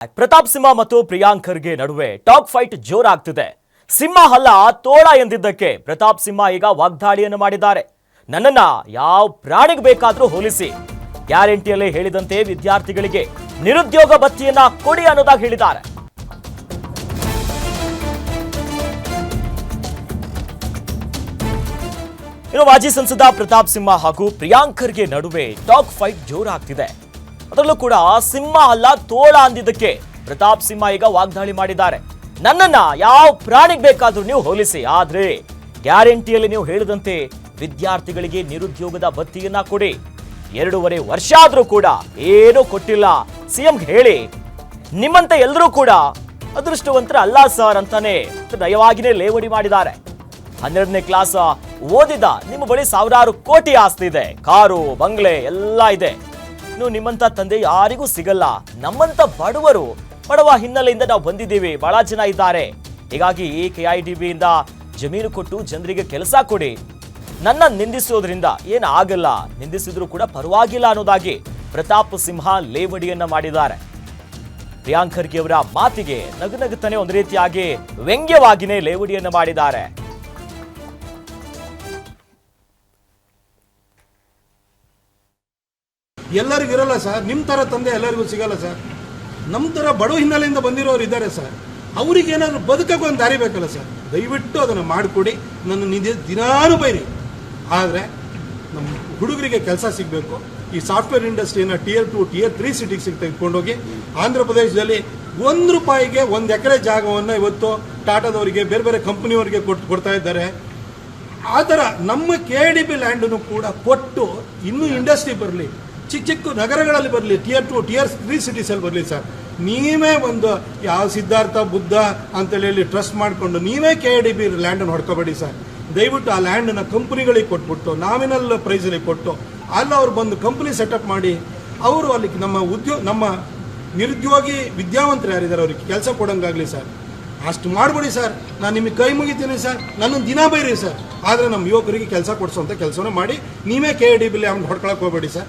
ಪ್ರತಾಪ್ ಸಿಂಹ ಮತ್ತು ಪ್ರಿಯಾಂಕ್ ಖರ್ಗೆ ನಡುವೆ talk fight ಜೋರಾಗ್ತಿದೆ. ಸಿಂಹ ಅಲ್ಲ ತೋಳ ಎಂದಿದ್ದಕ್ಕೆ ಪ್ರತಾಪ್ ಸಿಂಹ ಈಗ ವಾಗ್ದಾಳಿಯನ್ನು ಮಾಡಿದ್ದಾರೆ. ನನ್ನನ್ನ ಯಾವ ಪ್ರಾಣಿಗೆ ಬೇಕಾದ್ರೂ ಹೋಲಿಸಿ, ಗ್ಯಾರಂಟಿಯಲ್ಲಿ ಹೇಳಿದಂತೆ ವಿದ್ಯಾರ್ಥಿಗಳಿಗೆ ನಿರುದ್ಯೋಗ ಭತ್ಯೆಯನ್ನ ಕೊಡಿ ಅನ್ನೋದಾಗಿ ಹೇಳಿದ್ದಾರೆ. ಇನ್ನು ಮಾಜಿ ಸಂಸದ ಪ್ರತಾಪ್ ಸಿಂಹ ಹಾಗೂ ಪ್ರಿಯಾಂಕ್ ಖರ್ಗೆ ನಡುವೆ ಟಾಕ್ ಫೈಟ್ ಜೋರಾಗ್ತಿದೆ. ಅದರಲ್ಲೂ ಕೂಡ ಸಿಂಹ ಅಲ್ಲ ತೋಳ ಅಂದಿದ್ದಕ್ಕೆ ಪ್ರತಾಪ್ ಸಿಂಹ ಈಗ ವಾಗ್ದಾಳಿ ಮಾಡಿದ್ದಾರೆ. ನನ್ನನ್ನ ಯಾವ ಪ್ರಾಣಿಗೆ ಬೇಕಾದ್ರೂ ನೀವು ಹೋಲಿಸಿ, ಆದ್ರೆ ಗ್ಯಾರಂಟಿಯಲ್ಲಿ ನೀವು ಹೇಳಿದಂತೆ ವಿದ್ಯಾರ್ಥಿಗಳಿಗೆ ನಿರುದ್ಯೋಗದ ಭತ್ಯೆಯನ್ನ ಕೊಡಿ. 2.5 ವರ್ಷ ಆದ್ರೂ ಕೂಡ ಏನೂ ಕೊಟ್ಟಿಲ್ಲ ಸಿಎಂಗೆ ಹೇಳಿ. ನಿಮ್ಮಂತ ಎಲ್ಲರೂ ಕೂಡ ಅದೃಷ್ಟವಂತರ ಅಲ್ಲ ಸರ್ ಅಂತಾನೆ ನಯವಾಗಿನೇ ಲೇವಡಿ ಮಾಡಿದ್ದಾರೆ. 12ನೇ ಕ್ಲಾಸ್ ಓದಿದ ನಿಮ್ಮ ಬಳಿ ಸಾವಿರಾರು ಕೋಟಿ ಆಸ್ತಿ ಇದೆ, ಕಾರು ಬಂಗ್ಲೆ ಎಲ್ಲ ಇದೆ. ನಿಮ್ಮಂತ ತಂದೆ ಯಾರಿಗೂ ಸಿಗಲ್ಲ. ನಮ್ಮಂತ ಬಡವ ಹಿನ್ನೆಲೆಯಿಂದ ನಾವು ಬಂದಿದ್ದೀವಿ, ಬಹಳ ಜನ ಇದ್ದಾರೆ. ಹೀಗಾಗಿ KIDBಯಿಂದ ಜಮೀನು ಕೊಟ್ಟು ಜನರಿಗೆ ಕೆಲಸ ಕೊಡಿ. ನನ್ನ ನಿಂದಿಸೋದ್ರಿಂದ ಏನಾಗಲ್ಲ, ನಿಂದಿಸಿದ್ರು ಕೂಡ ಪರವಾಗಿಲ್ಲ ಅನ್ನೋದಾಗಿ ಪ್ರತಾಪ್ ಸಿಂಹ ಲೇವಡಿಯನ್ನ ಮಾಡಿದ್ದಾರೆ. ಪ್ರಿಯಾಂಕ್ ಖರ್ಗೆ ಅವರ ಮಾತಿಗೆ ನಗುನಗುತ್ತಾನೆ ಒಂದು ರೀತಿಯಾಗಿ ವ್ಯಂಗ್ಯವಾಗಿನೇ ಲೇವಡಿಯನ್ನ ಮಾಡಿದ್ದಾರೆ. ಎಲ್ಲರಿಗೂ ಇರಲ್ಲ ಸರ್, ನಿಮ್ಮ ಥರ ತಂದೆ ಎಲ್ಲರಿಗೂ ಸಿಗಲ್ಲ ಸರ್. ನಮ್ಮ ಥರ ಬಡವ ಹಿನ್ನೆಲೆಯಿಂದ ಬಂದಿರೋರು ಇದ್ದಾರೆ ಸರ್, ಅವ್ರಿಗೆ ಏನಾದರೂ ಬದುಕಕ್ಕೆ ಒಂದು ದಾರಿ ಬೇಕಲ್ಲ ಸರ್. ದಯವಿಟ್ಟು ಅದನ್ನು ಮಾಡಿಕೊಡಿ. ನನ್ನ ದಿನಾನು ಬೈರಿ, ಆದರೆ ನಮ್ಮ ಹುಡುಗರಿಗೆ ಕೆಲಸ ಸಿಗಬೇಕು. ಈ ಸಾಫ್ಟ್ವೇರ್ ಇಂಡಸ್ಟ್ರಿಯನ್ನು Tier 2 Tier 3 ಸಿಟಿಗೆ ತೆಗೆದುಕೊಂಡೋಗಿ ಆಂಧ್ರ ಪ್ರದೇಶದಲ್ಲಿ ₹1 1 ಎಕರೆ ಜಾಗವನ್ನು ಇವತ್ತು ಟಾಟಾದವರಿಗೆ ಬೇರೆ ಬೇರೆ ಕಂಪನಿಯವರಿಗೆ ಕೊಡ್ತಾ ಇದ್ದಾರೆ. ಆ ಥರ ನಮ್ಮ KIDB ಲ್ಯಾಂಡನ್ನು ಕೂಡ ಕೊಟ್ಟು ಇನ್ನೂ ಇಂಡಸ್ಟ್ರಿ ಬರಲಿ, ಚಿಕ್ಕ ಚಿಕ್ಕ ನಗರಗಳಲ್ಲಿ ಬರಲಿ, Tier 2 Tier 3 ಸಿಟೀಸಲ್ಲಿ ಬರಲಿ ಸರ್. ನೀವೇ ಒಂದು ಯಾವ ಸಿದ್ಧಾರ್ಥ ಬುದ್ಧ ಅಂತೇಳಿ ಟ್ರಸ್ಟ್ ಮಾಡಿಕೊಂಡು ನೀವೇ KIDB ಲ್ಯಾಂಡನ್ನು ಹೊಡ್ಕೋಬೇಡಿ ಸರ್. ದಯವಿಟ್ಟು ಆ ಲ್ಯಾಂಡನ್ನು ಕಂಪ್ನಿಗಳಿಗೆ ಕೊಟ್ಬಿಟ್ಟು ನಾಮಿನಲ್ ಪ್ರೈಸಲ್ಲಿ ಕೊಟ್ಟು ಅಲ್ಲಿ ಅವ್ರು ಬಂದು ಕಂಪ್ನಿ ಸೆಟಪ್ ಮಾಡಿ ಅವರು ಅಲ್ಲಿ ನಮ್ಮ ನಿರುದ್ಯೋಗಿ ವಿದ್ಯಾವಂತರು ಯಾರಿದ್ದಾರೆ ಅವ್ರಿಗೆ ಕೆಲಸ ಕೊಡೋಂಗಾಗಲಿ ಸರ್. ಅಷ್ಟು ಮಾಡ್ಬಿಡಿ ಸರ್. ನಾನು ನಿಮಗೆ ಕೈ ಮುಗಿತೀನಿ ಸರ್. ನನ್ನೊಂದು ದಿನ ಬೈರಿ ಸರ್, ಆದರೆ ನಮ್ಮ ಯುವಕರಿಗೆ ಕೆಲಸ ಕೊಡಿಸೋಂಥ ಕೆಲಸನ ಮಾಡಿ. ನೀವೇ KIDB ಲ್ಯಾಂಡ್ ಹೊಡ್ಕೊಳಕ್ಕೆ ಹೋಗಬೇಡಿ ಸರ್.